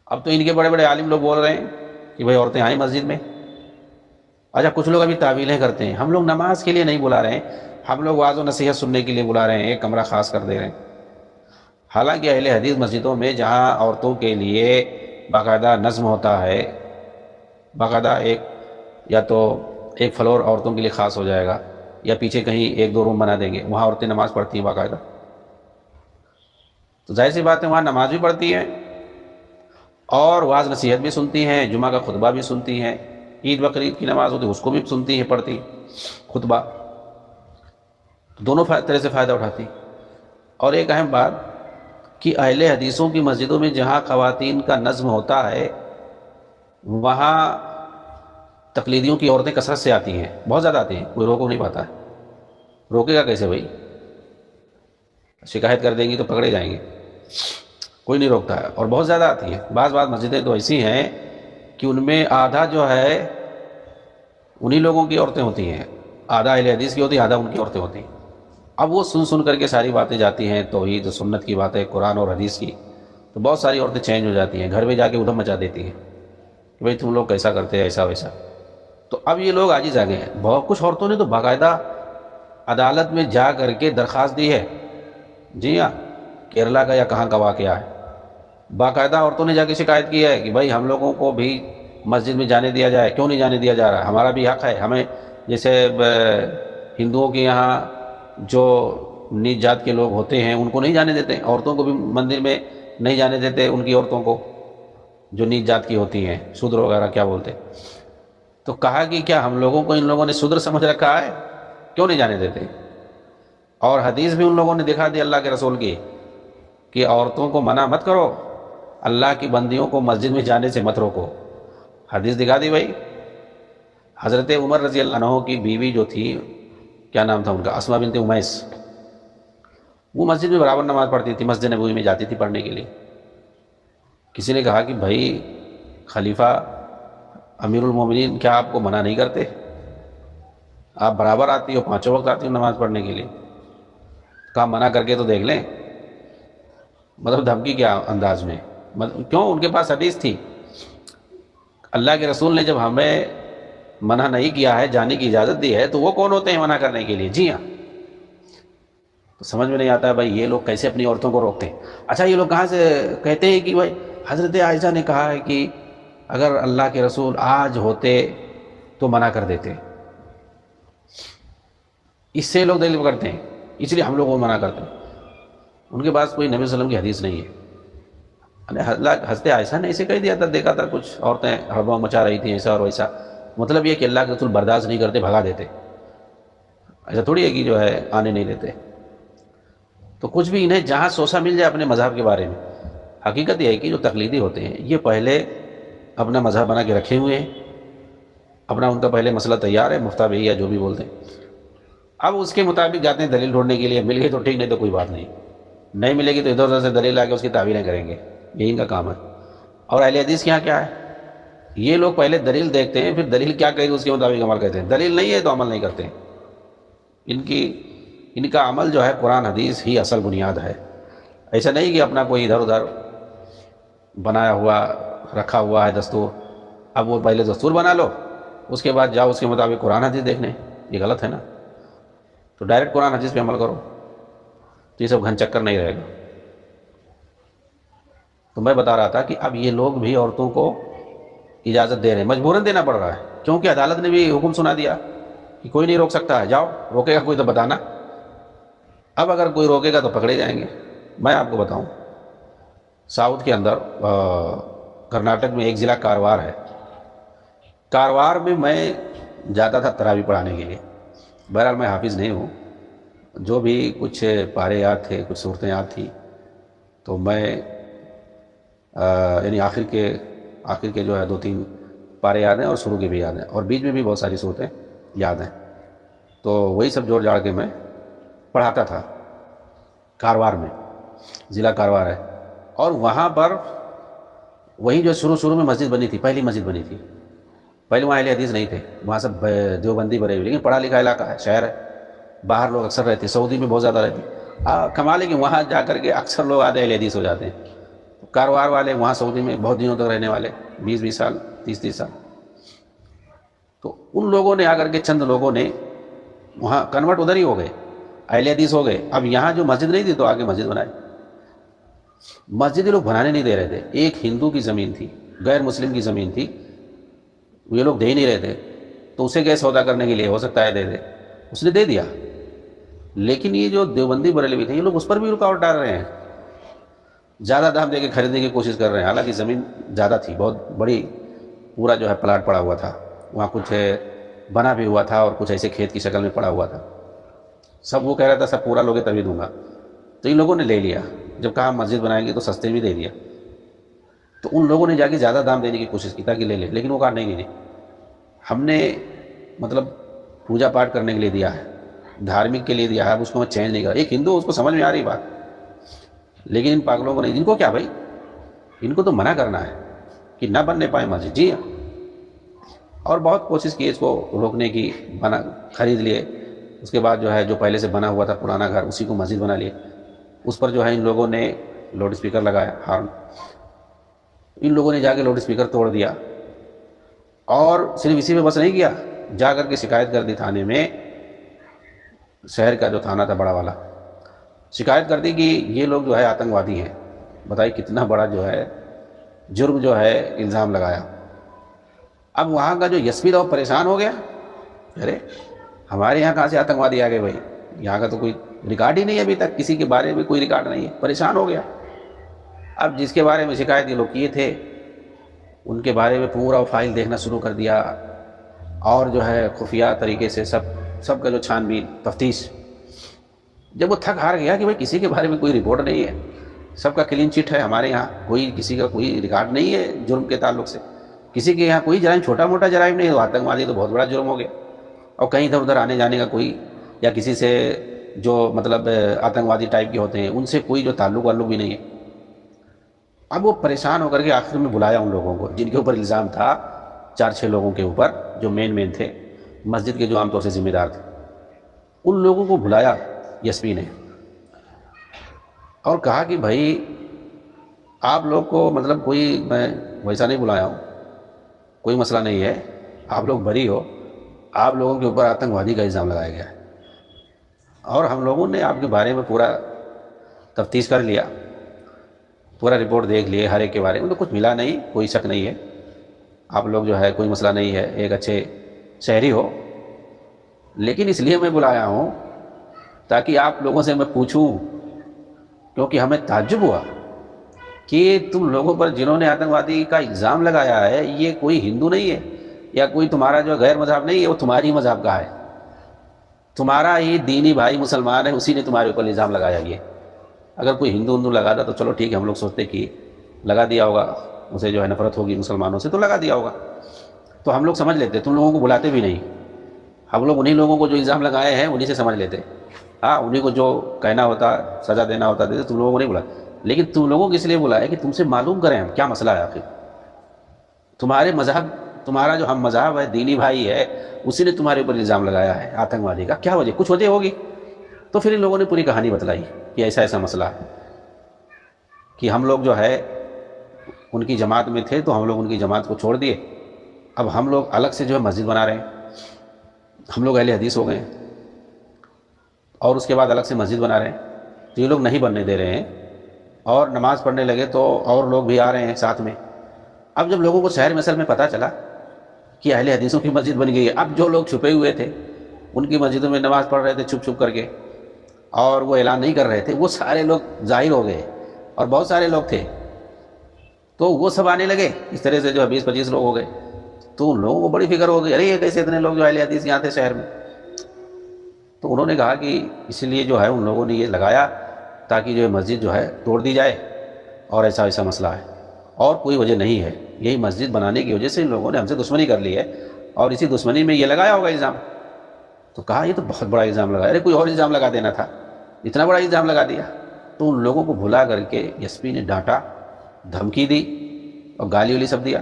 اب تو ان کے بڑے بڑے عالم لوگ بول رہے ہیں کہ بھائی عورتیں آئیں مسجد میں۔ اچھا کچھ لوگ ابھی تعویلیں کرتے ہیں، ہم لوگ نماز کے لیے نہیں بلا رہے ہیں، ہم لوگ واعظ و نصیحت سننے کے لیے بلا رہے ہیں، ایک کمرہ خاص کر دے رہے ہیں۔ حالانکہ اہل حدیث مسجدوں میں جہاں عورتوں کے لیے باقاعدہ نظم ہوتا ہے، باقاعدہ ایک یا تو ایک فلور عورتوں کے لیے خاص ہو جائے گا یا پیچھے کہیں ایک دو روم بنا دیں گے، وہاں عورتیں نماز پڑھتی ہیں باقاعدہ، تو ظاہر سی بات ہے وہاں نماز بھی پڑھتی ہیں اور واعظ نصیحت بھی سنتی ہیں، جمعہ کا خطبہ بھی سنتی ہیں، عید بقرعید کی نماز ہوتی ہے اس کو بھی سنتی ہیں، پڑھتی خطبہ، دونوں طرح سے فائدہ اٹھاتی۔ اور ایک اہم بات کہ اہل حدیثوں کی مسجدوں میں جہاں خواتین کا نظم ہوتا ہے وہاں تقلیدیوں کی عورتیں کثرت سے آتی ہیں، بہت زیادہ آتی ہیں، کوئی روک نہیں پاتا ہے۔ روکے گا کیسے بھائی؟ شکایت کر دیں گی تو پکڑے جائیں گے، کوئی نہیں روکتا ہے، اور بہت زیادہ آتی ہیں۔ بعض مسجدیں تو ایسی ہیں کہ ان میں آدھا جو ہے انہی لوگوں کی عورتیں ہوتی ہیں، آدھا اہل حدیث کی ہوتی ہیں، آدھا ان کی عورتیں ہوتی ہیں۔ اب وہ سن کر کے ساری باتیں جاتی ہیں، توحید و سنت کی باتیں، قرآن اور حدیث کی، تو بہت ساری عورتیں چینج ہو جاتی ہیں، گھر میں جا کے ادھم مچا دیتی ہیں کہ بھئی تم لوگ کیسا کرتے ہیں، ایسا ویسا۔ تو اب یہ لوگ عاجز آ گئے ہیں۔ بہت کچھ عورتوں نے تو باقاعدہ عدالت میں جا کر کے درخواست دی ہے، جی ہاں، کیرلا کا یا کہاں کا واقعہ ہے، باقاعدہ عورتوں نے جا کے شکایت کی ہے کہ بھائی ہم لوگوں کو بھی مسجد میں جانے دیا جائے، کیوں نہیں جانے دیا جا رہا، ہمارا بھی حق ہے، ہمیں جیسے ہندوؤں کے یہاں جو نیچ جات کے لوگ ہوتے ہیں ان کو نہیں جانے دیتے، عورتوں کو بھی مندر میں نہیں جانے دیتے، ان کی عورتوں کو جو نیچ جات کی ہوتی ہیں، شودر وغیرہ کیا بولتے۔ تو کہا کہ کیا ہم لوگوں کو ان لوگوں نے شودر سمجھ رکھا ہے، کیوں نہیں جانے دیتے؟ اور حدیث بھی ان لوگوں نے دکھا دی اللہ کے رسول کی کہ عورتوں کو منع مت کرو، اللہ کی بندیوں کو مسجد میں جانے سے مت روکو، حدیث دکھا دی بھائی۔ حضرت عمر رضی اللہ عنہ کی بیوی جو تھی، کیا نام تھا ان کا، اسماء بنت امیس، وہ مسجد میں برابر نماز پڑھتی تھی، مسجد نبوی میں جاتی تھی پڑھنے کے لیے۔ کسی نے کہا کہ بھائی خلیفہ امیر المومنین کیا آپ کو منع نہیں کرتے، آپ برابر آتی ہو، پانچوں وقت آتی ہو نماز پڑھنے کے لیے، کہا منع کر کے تو دیکھ لیں، مطلب دھمکی کیا انداز میں، کیوں؟ ان کے پاس حدیث تھی، اللہ کے رسول نے جب ہمیں منع نہیں کیا ہے، جانے کی اجازت دی ہے، تو وہ کون ہوتے ہیں منع کرنے کے لیے؟ جی ہاں۔ تو سمجھ میں نہیں آتا ہے بھائی یہ لوگ کیسے اپنی عورتوں کو روکتے ہیں۔ اچھا یہ لوگ کہاں سے کہتے ہیں کہ بھائی حضرت عائشہ نے کہا ہے کہ اگر اللہ کے رسول آج ہوتے تو منع کر دیتے، اس سے لوگ دلیل کرتے ہیں، اس لیے ہم لوگ وہ منع کرتے ہیں۔ ان کے پاس کوئی نبی صلی اللہ علیہ وسلم کی حدیث نہیں ہے۔ حضرت عائشہ نے اسے کہہ دیا تھا، دیکھا تھا کچھ عورتیں ہڑبڑ مچا رہی تھیں ایسا اور ویسا، مطلب یہ کہ اللہ کے رسول برداشت نہیں کرتے، بھگا دیتے، ایسا تھوڑی ہے کہ جو ہے آنے نہیں دیتے۔ تو کچھ بھی انہیں جہاں سوسا مل جائے اپنے مذہب کے بارے میں، حقیقت یہ ہے کہ جو تقلیدی ہوتے ہیں یہ پہلے اپنا مذہب بنا کے رکھے ہوئے ہیں، اپنا ان کا پہلے مسئلہ تیار ہے، مفتہ بہی یا جو بھی بولتے ہیں، اب اس کے مطابق جاتے ہیں دلیل ڈھونڈنے کے لیے، مل گئی تو ٹھیک، نہیں تو کوئی بات نہیں، نہیں ملے گی تو ادھر ادھر سے دلیل لا کے اس کی تعویلیں کریں گے، یہی ان کا کام ہے۔ اور اہل حدیث کے یہاں کیا ہے، یہ لوگ پہلے دلیل دیکھتے ہیں، پھر دلیل کیا کہے گی اس کے مطابق عمل کرتے ہیں، دلیل نہیں ہے تو عمل نہیں کرتے ہیں۔ ان کا عمل جو ہے قرآن حدیث ہی اصل بنیاد ہے، ایسا نہیں کہ اپنا کوئی ادھر ادھر بنایا ہوا رکھا ہوا ہے دستور، اب وہ پہلے دستور بنا لو اس کے بعد جاؤ اس کے مطابق قرآن حدیث دیکھنے، یہ غلط ہے نا۔ تو ڈائریکٹ قرآن حدیث پہ عمل کرو تو یہ سب گھن چکر نہیں رہے گا۔ تو میں بتا رہا تھا کہ اب یہ لوگ بھی عورتوں کو اجازت دے رہے ہیں، مجبوراً دینا پڑ رہا ہے، کیونکہ عدالت نے بھی حکم سنا دیا کہ کوئی نہیں روک سکتا ہے، جاؤ، روکے گا کوئی تو بتانا۔ اب اگر کوئی روکے گا تو پکڑے جائیں گے۔ میں آپ کو بتاؤں، ساؤتھ کے اندر کرناٹک میں ایک ضلع کاروار ہے، کاروار میں میں جاتا تھا تراویح پڑھانے کے لیے، بہرحال میں حافظ نہیں ہوں، جو بھی کچھ پارے یاد تھے، کچھ صورتیں یاد تھیں، تو میں یعنی آخر کے جو ہے 2-3 پارے یاد ہیں اور شروع کے بھی یاد ہیں، اور بیچ میں بھی بہت ساری صورتیں یاد ہیں، تو وہی سب جوڑ جاڑ کے میں پڑھاتا تھا کاروار میں، ضلع کاروار ہے۔ اور وہاں پر وہی جو شروع میں مسجد بنی تھی، پہلی مسجد بنی تھی، پہلے وہاں اہل حدیث نہیں تھے، وہاں سب دیوبندی بھرے ہوئے، لیکن پڑھا لکھا علاقہ ہے، شہر ہے، باہر لوگ اکثر رہتے، سعودی میں بہت زیادہ رہتے۔ کمال ہے کہ وہاں جا کر کے اکثر لوگ آدھے اہل حدیث ہو جاتے ہیں، کاروبار والے وہاں سعودی میں بہت دنوں تک رہنے والے، 20 سال 30 سال، تو ان لوگوں نے آ کر کے چند لوگوں نے وہاں کنورٹ ادھر ہی ہو گئے، اہل حدیث ہو گئے. اب یہاں جو مسجد نہیں تھی تو آگے مسجد بنائے. مسجد یہ لوگ بنانے نہیں دے رہے تھے. ایک ہندو کی زمین تھی، غیر مسلم کی زمین تھی، یہ لوگ دے ہی نہیں رہے تھے، تو اسے کیا سودا کرنے کے لیے ہو سکتا ہے دے دے، اس نے دے دیا. لیکن یہ جو دیوبندی بریلوی تھے یہ لوگ اس پر بھی رکاوٹ ڈال رہے ہیں، زیادہ دام دے کے خریدنے کی کوشش کر رہے ہیں. حالانکہ زمین زیادہ تھی، بہت بڑی، پورا جو ہے پلاٹ پڑا ہوا تھا وہاں، کچھ بنا بھی ہوا تھا اور کچھ ایسے کھیت کی شکل میں پڑا ہوا تھا. سب وہ کہہ رہا تھا سب پورا لوگے تبھی دوں گا. تو ان لوگوں نے لے لیا، جب کہا مسجد بنائیں گے تو سستے بھی دے دیا. تو ان لوگوں نے جا کے زیادہ دام دینے کی کوشش کی تاکہ لے لے، لیکن وہ کہا نہیں، ہم نے مطلب پوجا پاٹ کرنے کے لیے دیا ہے، دھارمک کے لیے دیا ہے، اب اس کو میں چینج نہیں کرا. ایک ہندو، اس کو سمجھ میں آ رہی بات، لیکن ان پاگلوں کو نہیں. ان کو کیا بھائی، ان کو تو منع کرنا ہے کہ نہ بننے پائے مسجد. جی ہاں، اور بہت کوشش کی اس کو روکنے کی، بنا خرید لیے. اس کے بعد جو ہے جو پہلے سے بنا ہوا تھا پرانا گھر، اسی کو مسجد بنا لیے. اس پر جو ہے ان لوگوں نے لاؤڈ اسپیکر لگایا، ہارن. ان لوگوں نے جا کے لاؤڈ اسپیکر توڑ دیا، اور صرف اسی میں بس نہیں کیا، جا کر کے شکایت کر دی تھانے میں. شہر کا جو تھانہ تھا بڑا والا، شکایت کر دی کہ یہ لوگ جو ہے آتنکوادی ہیں. بتائیے کتنا بڑا جو ہے جرم جو ہے الزام لگایا. اب وہاں کا جو ایس پی تھا وہ پریشان ہو گیا، ارے ہمارے یہاں کہاں سے آتنکوادی آ گئے بھائی، یہاں کا تو کوئی ریکارڈ ہی نہیں ہے، ابھی تک کسی کے بارے میں کوئی ریکارڈ نہیں ہے. پریشان ہو گیا. اب جس کے بارے میں شکایت یہ لوگ کیے تھے ان کے بارے میں پورا فائل دیکھنا شروع کر دیا، اور جو ہے خفیہ طریقے سے سب کا جو چھان بین تفتیش. جب وہ تھک ہار گیا کہ بھائی کسی کے بارے میں کوئی رپورٹ نہیں ہے، سب کا کلین چٹ ہے، ہمارے یہاں کوئی کسی کا کوئی ریکارڈ نہیں ہے جرم کے تعلق سے، کسی کے یہاں کوئی جرائم، چھوٹا موٹا جرائم نہیں، تو آتنکوادی تو بہت بڑا جرم ہو گیا. اور کہیں ادھر ادھر آنے جانے کا کوئی، یا کسی سے جو مطلب آتنکوادی ٹائپ کے ہوتے ہیں ان سے کوئی جو تعلق بھی نہیں ہے. اب وہ پریشان ہو کر کے آخر میں بلایا ان لوگوں کو جن کے اوپر الزام تھا، 4-6 لوگوں کے اوپر جو مین تھے، مسجد کے جو عام طور سے ذمہ دار تھے. ان لوگوں کو بلایا ایس پی نے، اور کہا کہ بھائی آپ لوگ کو مطلب کوئی، میں ویسا نہیں بلایا ہوں، کوئی مسئلہ نہیں ہے، آپ لوگ بری ہو، آپ لوگوں کے اوپر آتنکوادی کا الزام لگایا گیا ہے، اور ہم لوگوں نے آپ کے بارے میں پورا تفتیش کر لیا، پورا رپورٹ دیکھ لیے ہر ایک کے بارے میں، تو کچھ ملا نہیں، کوئی شک نہیں ہے، آپ لوگ جو ہے کوئی مسئلہ نہیں ہے، ایک اچھے شہری ہو. لیکن اس لیے میں بلایا ہوں تاکہ آپ لوگوں سے میں پوچھوں، کیونکہ ہمیں تعجب ہوا کہ تم لوگوں پر جنہوں نے آتنکوادی کا الزام لگایا ہے یہ کوئی ہندو نہیں ہے، یا کوئی تمہارا جو غیر مذہب نہیں ہے، وہ تمہاری مذہب کا ہے، تمہارا ہی دینی بھائی مسلمان ہے، اسی نے تمہارے اوپر الزام لگایا. یہ اگر کوئی ہندو لگاتا تو چلو ٹھیک ہے، ہم لوگ سوچتے کہ لگا دیا ہوگا، اسے جو ہے نفرت ہوگی مسلمانوں سے تو لگا دیا ہوگا، تو ہم لوگ سمجھ لیتے، تم لوگوں کو بلاتے بھی نہیں. ہم لوگ انہی لوگوں کو جو الزام لگائے ہیں انہی سے سمجھ لیتے، ہاں انہی کو جو کہنا ہوتا، سزا دینا ہوتا دیتے، تم لوگوں کو نہیں بلا. لیکن تم لوگوں کو اس لیے بلایا کہ تم سے معلوم کریں ہم کیا مسئلہ ہے، آخر تمہارے مذہب، تمہارا جو ہم مذہب ہے، دینی بھائی ہے، اسی نے تمہارے اوپر الزام لگایا ہے آتنکوادی کا، کیا وجہ، کچھ وجہ ہوگی. تو پھر ان لوگوں نے پوری کہانی بتلائی کہ ایسا ایسا مسئلہ ہے، کہ ہم لوگ جو ہے ان کی جماعت میں تھے تو ہم لوگ ان کی جماعت کو چھوڑ دیے، اب ہم لوگ الگ سے جو ہے مسجد بنا رہے ہیں، ہم لوگ اہل حدیث ہو گئے ہیں، اور اس کے بعد الگ سے مسجد بنا رہے ہیں، تو یہ لوگ نہیں بننے دے رہے ہیں. اور نماز پڑھنے لگے تو اور لوگ بھی آ رہے ہیں ساتھ میں. اب جب لوگوں کو شہر میں اصل میں پتہ چلا کہ اہل حدیثوں کی مسجد بن گئی ہے، اب جو لوگ چھپے ہوئے تھے ان کی مسجدوں میں نماز پڑھ رہے تھے چھپ چھپ کر کے، اور وہ اعلان نہیں کر رہے تھے، وہ سارے لوگ ظاہر ہو گئے، اور بہت سارے لوگ تھے تو وہ سب آنے لگے. اس طرح سے جو 20-25 لوگ ہو گئے. تو ان لوگوں کو بڑی فکر ہو گئی، ارے یہ کیسے اتنے لوگ جو اہل حدیث یہاں تھے شہر میں. تو انہوں نے کہا کہ اس لیے جو ہے ان لوگوں نے یہ لگایا تاکہ جو ہے مسجد جو ہے توڑ دی جائے، اور ایسا ایسا مسئلہ ہے، اور کوئی وجہ نہیں ہے، یہی مسجد بنانے کی وجہ سے ان لوگوں نے ہم سے دشمنی کر لی ہے، اور اسی دشمنی میں یہ لگایا ہوگا الزام. تو کہا یہ تو بہت بڑا الزام لگایا، ارے کوئی اور الزام لگا دینا تھا، اتنا بڑا الزام لگا دیا. تو ان لوگوں کو بھلا کر کے ایس پی نے ڈانٹا، دھمکی دی، اور گالی والی سب دیا،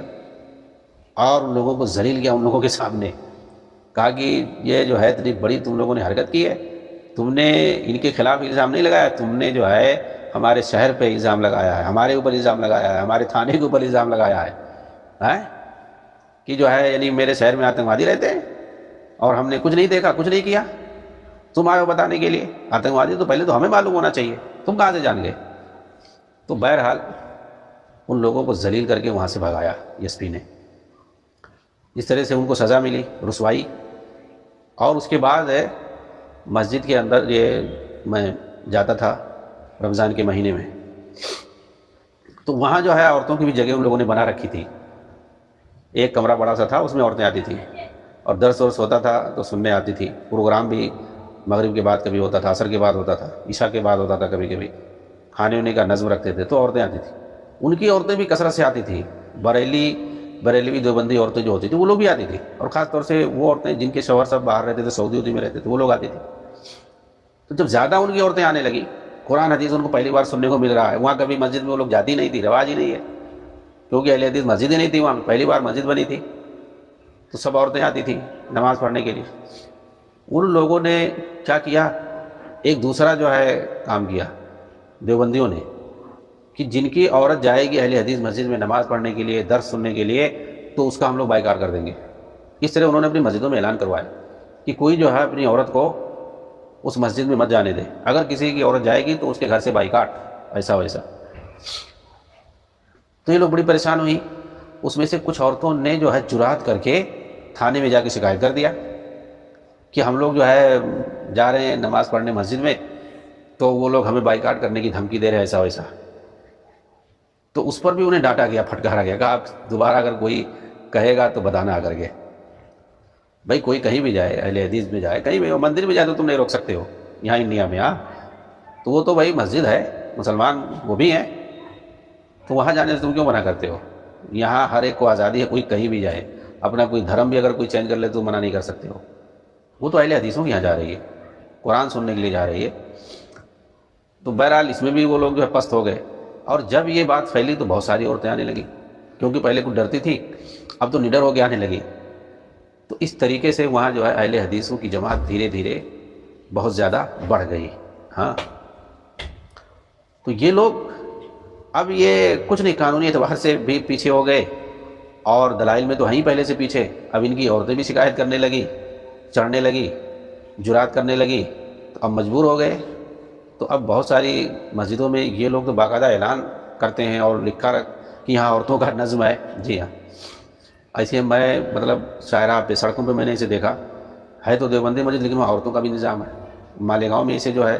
اور ان لوگوں کو ذلیل کیا ان لوگوں کے سامنے. کہا کہ یہ جو ہے اتنی بڑی تم لوگوں نے حرکت کی ہے، تم نے ان کے خلاف الزام نہیں لگایا، تم نے جو ہے ہمارے شہر پہ الزام لگایا ہے، ہمارے اوپر الزام لگایا ہے، ہمارے تھانے کے اوپر الزام لگایا ہے کہ جو ہے یعنی میرے شہر میں آتنکوادی رہتے ہیں اور ہم نے کچھ نہیں دیکھا، کچھ نہیں کیا، تم آئے ہو بتانے کے لیے آتنکوادی، تو پہلے تو ہمیں معلوم ہونا چاہیے، تم کہاں سے جان گئے؟ تو بہرحال ان لوگوں کو ذلیل کر کے وہاں سے بھگایا ایس پی نے، اس طرح سے ان کو سزا ملی، رسوائی۔ اور اس کے بعد مسجد کے اندر یہ میں جاتا تھا رمضان کے مہینے میں، تو وہاں جو ہے عورتوں کی بھی جگہ ان لوگوں نے بنا رکھی تھی، ایک کمرہ بڑا سا تھا، اس میں عورتیں آتی تھیں اور درس ورس ہوتا تھا تو سننے آتی تھی، پروگرام بھی مغرب کے بعد کبھی ہوتا تھا، عصر کے بعد ہوتا تھا، عشاء کے بعد ہوتا تھا، کبھی کبھی کھانے ہونے کا نظم رکھتے تھے تو عورتیں آتی تھیں، ان کی عورتیں بھی کثرت سے آتی تھیں، بریلوی دیوبندی عورتیں جو ہوتی تھیں وہ لوگ بھی آتی تھیں، اور خاص طور سے وہ عورتیں جن کے شوہر سب باہر رہتے تھے، سعودی میں رہتے تھے، وہ لوگ آتی تھیں۔ تو جب زیادہ ان کی عورتیں آنے لگی، قرآن حدیث ان کو پہلی بار سننے کو مل رہا ہے، وہاں کبھی مسجد میں وہ لوگ جاتی نہیں تھی، رواج ہی نہیں ہے، کیونکہ اہل حدیث مسجد ہی نہیں تھی وہاں، پہلی بار مسجد بنی تھی، تو سب عورتیں آتی تھیں نماز پڑھنے کے لیے۔ ان لوگوں نے کیا کیا، ایک دوسرا جو ہے کام کیا دیوبندیوں نے، کہ جن کی عورت جائے گی اہل حدیث مسجد میں نماز پڑھنے کے لیے، درس سننے کے لیے، تو اس کا ہم لوگ بائیکاٹ کر دیں گے۔ اس طرح انہوں نے اپنی مسجدوں میں اعلان کروایا کہ کوئی جو ہے اپنی عورت کو اس مسجد میں مت جانے دے، اگر کسی کی عورت جائے گی تو اس کے گھر سے بائیکاٹ، ایسا ویسا۔ تو یہ لوگ بڑی پریشان ہوئی، اس میں سے کچھ عورتوں نے جو ہے جرات کر کے تھانے میں جا کے شکایت کر دیا کہ ہم لوگ جو ہے جا رہے ہیں نماز پڑھنے مسجد میں، تو وہ لوگ ہمیں بائیکاٹ کرنے کی دھمکی دے رہے ہیں، ایسا ویسا۔ تو اس پر بھی انہیں ڈانٹا گیا، پھٹکارا گیا، کہا آپ دوبارہ اگر کوئی کہے گا تو بتانا آ کر کے۔ بھائی کوئی کہیں بھی جائے، اہل حدیث میں جائے، کہیں بھی مندر میں جائے تو تم نہیں روک سکتے ہو یہاں انڈیا میں، تو وہ تو بھائی مسجد ہے، مسلمان وہ بھی ہیں، تو وہاں جانے سے تم کیوں منع کرتے ہو؟ یہاں ہر ایک کو آزادی ہے، کوئی کہیں بھی جائے، اپنا کوئی دھرم بھی اگر کوئی چینج کر لے تو منع نہیں کر سکتے ہو۔ وہ تو اہل حدیثوں کے یہاں جا رہی ہے، قرآن سننے کے لیے جا رہی ہے۔ تو بہرحال اس میں بھی وہ لوگ جو ہے پست ہو گئے، اور جب یہ بات پھیلی تو بہت ساری عورتیں آنے لگیں، کیونکہ پہلے کچھ ڈرتی تھی، اب تو نڈر ہو کے آنے لگی۔ تو اس طریقے سے وہاں جو ہے اہل حدیثوں کی جماعت دھیرے دھیرے بہت زیادہ بڑھ گئی۔ تو یہ لوگ اب یہ کچھ نہیں، قانونی اعتبار سے بھی پیچھے ہو گئے، اور دلائل میں تو ہیں ہی پہلے سے پیچھے، اب ان کی عورتیں بھی شکایت کرنے لگی، چڑھنے لگی، جرات کرنے لگی، تو اب مجبور ہو گئے۔ تو اب بہت ساری مسجدوں میں یہ لوگ تو باقاعدہ اعلان کرتے ہیں اور لکھا کہ یہاں عورتوں کا نظم ہے۔ جی ہاں، ایسے میں مطلب شاہراہ پہ، سڑکوں پہ میں نے اسے دیکھا ہے، تو دیوبندی مسجد لیکن وہاں عورتوں کا بھی نظام ہے۔ مالیگاؤں میں اسے جو ہے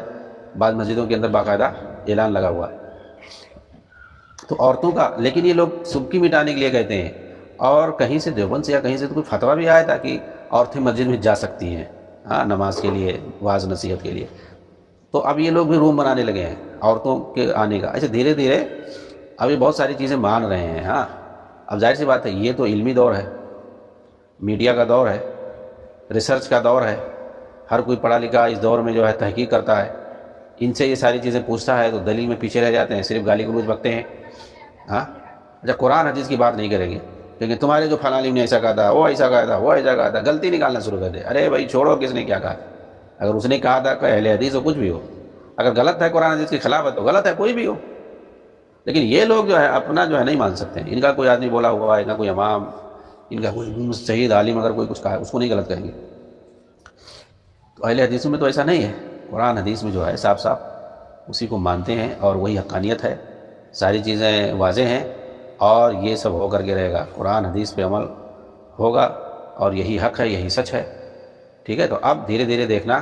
بعض مسجدوں کے اندر باقاعدہ اعلان لگا ہوا ہے تو عورتوں کا، لیکن یہ لوگ سبکی مٹانے کے لیے کہتے ہیں، اور کہیں سے دیوبند سے یا کہیں سے تو کوئی فتویٰ بھی آیا تھا کہ عورتیں مسجد میں جا سکتی ہیں نماز کے لیے، واعظ نصیحت کے لیے۔ تو اب یہ لوگ بھی روم بنانے لگے ہیں عورتوں کے آنے کا۔ ایسے دھیرے دھیرے اب یہ بہت ساری چیزیں مان رہے ہیں۔ اب ظاہر سی بات ہے، یہ تو علمی دور ہے، میڈیا کا دور ہے، ریسرچ کا دور ہے، ہر کوئی پڑھا لکھا اس دور میں جو ہے تحقیق کرتا ہے، ان سے یہ ساری چیزیں پوچھتا ہے تو دلیل میں پیچھے رہ جاتے ہیں، صرف گالی گلوچ بکتے ہیں۔ اچھا، قرآن حدیث کی بات نہیں کریں گے، لیکن تمہارے جو فلاں عالم نے ایسا کہا تھا، وہ ایسا کہا تھا، وہ ایسا کہا تھا، غلطی نکالنا شروع کر دے۔ ارے بھائی چھوڑو، کس نے کیا کہا؟ اگر اس نے کہا تھا کہ اہل حدیث ہو، کچھ بھی ہو، اگر غلط ہے قرآن حدیث کی خلاف ہے تو غلط ہے، کوئی بھی ہو۔ لیکن یہ لوگ جو ہے اپنا جو ہے نہیں مان سکتے ہیں، ان کا کوئی آدمی بولا ہوا ہے، ان کا کوئی امام، ان کا کوئی مجتہد عالم اگر کوئی کچھ کہا ہے اس کو نہیں غلط کہیں گے۔ تو اہل حدیثوں میں تو ایسا نہیں ہے، قرآن حدیث میں جو ہے صاف صاف اسی کو مانتے ہیں، اور وہی حقانیت ہے، ساری چیزیں واضح ہیں، اور یہ سب ہو کر کے رہے گا، قرآن حدیث پہ عمل ہوگا، اور یہی حق ہے، یہی سچ ہے۔ ٹھیک ہے، تو اب دھیرے دھیرے دیکھنا،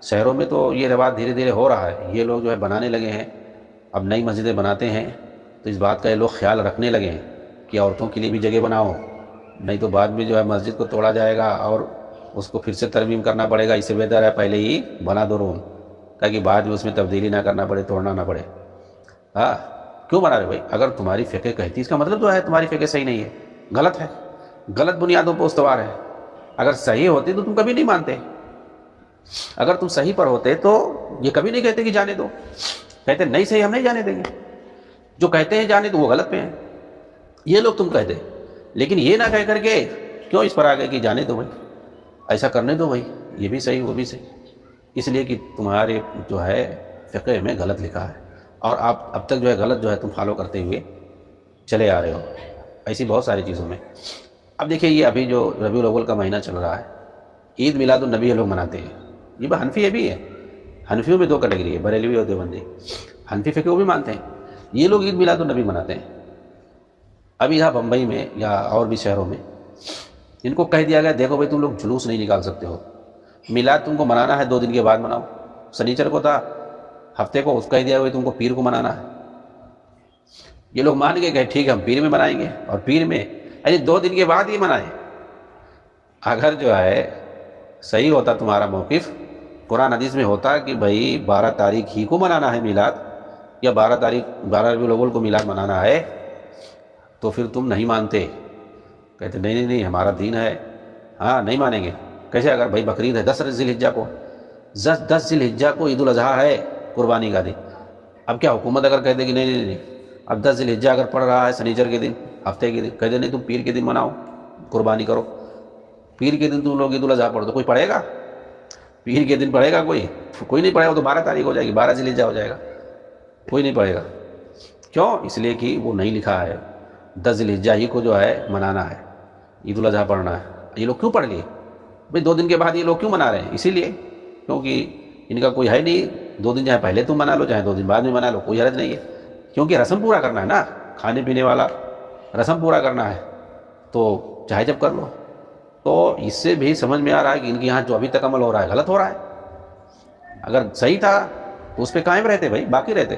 شہروں میں تو یہ رواج دھیرے دھیرے ہو رہا ہے، یہ لوگ جو ہے بنانے لگے ہیں، اب نئی مسجدیں بناتے ہیں تو اس بات کا یہ لوگ خیال رکھنے لگے ہیں کہ عورتوں کے لیے بھی جگہ بناؤ، نہیں تو بعد میں جو ہے مسجد کو توڑا جائے گا اور اس کو پھر سے ترمیم کرنا پڑے گا، اس سے بہتر ہے پہلے ہی بنا دو روم، تاکہ بعد میں اس میں تبدیلی نہ کرنا پڑے، توڑنا نہ پڑے۔ کیوں بنا رہے بھائی؟ اگر تمہاری فقہ کہتی، اس کا مطلب تو ہے تمہاری فقہ صحیح نہیں ہے، غلط ہے، غلط بنیادوں پہ استوار ہے۔ اگر صحیح ہوتی تو تم کبھی نہیں مانتے، اگر تم صحیح پر ہوتے تو یہ کبھی نہیں کہتے کہ جانے دو، کہتے نہیں صحیح، ہم نہیں جانے دیں گے، جو کہتے ہیں جانے تو وہ غلط پہ ہیں، یہ لوگ تم کہتے، لیکن یہ نہ کہہ کر کے کیوں اس پر آ گئے کہ جانے دو بھائی، ایسا کرنے دو بھائی، یہ بھی صحیح وہ بھی صحیح، اس لیے کہ تمہارے جو ہے فقہ میں غلط لکھا ہے، اور آپ اب تک جو ہے غلط جو ہے تم فالو کرتے ہوئے چلے آ رہے ہو، ایسی بہت ساری چیزوں میں۔ اب دیکھیے یہ ابھی جو ربیع الاول کا مہینہ چل رہا ہے، عید میلاد النبی لوگ مناتے ہیں، یہ حنفی بھی ہے، حنفیوں میں دو کیٹیگری ہے، بریلوی اور دیوبندی۔ حنفی فقہ وہ بھی مانتے ہیں، یہ لوگ عید میلاد النبی مناتے ہیں۔ ابھی یہاں بمبئی میں یا اور بھی شہروں میں ان کو کہہ دیا گیا دیکھو بھائی تم لوگ جلوس نہیں نکال سکتے ہو، میلاد تم کو منانا ہے 2 دن کے بعد مناؤ۔ سنیچر کو تھا ہفتے کو، اس کو کہہ دیا بھائی تم کو پیر کو منانا ہے۔ یہ لوگ مان کے کہ ٹھیک ہے ہم پیر میں منائیں گے، اور پیر میں یعنی 2 دن کے بعد ہی منائیں۔ اگر جو ہے صحیح ہوتا تمہارا موقف، قرآن حدیث میں ہوتا کہ بھائی 12 تاریخ ہی کو منانا ہے میلاد، یا 12 ربیع الاول کو میلاد منانا ہے، تو پھر تم نہیں مانتے، کہتے نہیں نہیں نہیں ہمارا دین ہے، ہاں نہیں مانیں گے۔ کیسے؟ اگر بھائی بقرعید ہے 10 ذی الحجہ کو، 10 ذی الحجہ کو عید الاضحیٰ ہے، قربانی کا دن۔ اب کیا حکومت اگر کہہ دے کہ نہیں نہیں نہیں، اب 10 ذی الحجہ اگر پڑ رہا ہے سنیچر کے دن، ہفتے کے دن، کہہ دے نہیں تم پیر کے دن مناؤ، قربانی کرو، پیر کے دن تم لوگ عید الاضحیٰ پڑھو، تو کوئی پڑھے گا؟ پیر کے دن پڑھے گا کوئی نہیں پڑھے گا، تو 12 تاریخ ہو جائے گی، 12 ذی الحجہ ہو جائے گا، کوئی نہیں پڑھے گا۔ کیوں؟ اس لیے کہ وہ نہیں لکھا ہے 10 ذی الحجہ ہی کو جو ہے منانا ہے، عید الاضحیٰ پڑھنا ہے۔ یہ لوگ کیوں پڑھ لیے بھائی 2 دن کے بعد؟ یہ لوگ کیوں منا رہے ہیں؟ اسی لیے کیونکہ ان کا کوئی ہے نہیں، 2 دن چاہے پہلے تم منا لو چاہے 2 دن بعد میں منا لو، کوئی حرج نہیں ہے، کیونکہ رسم پورا کرنا ہے نا، کھانے پینے والا رسم پورا کرنا ہے، تو چاہے جب کر لو۔ تو اس سے بھی سمجھ میں آ رہا ہے کہ ان کے یہاں جو ابھی تک عمل ہو رہا ہے غلط ہو رہا ہے۔ اگر صحیح تھا تو اس پہ قائم رہتے بھائی، باقی رہتے۔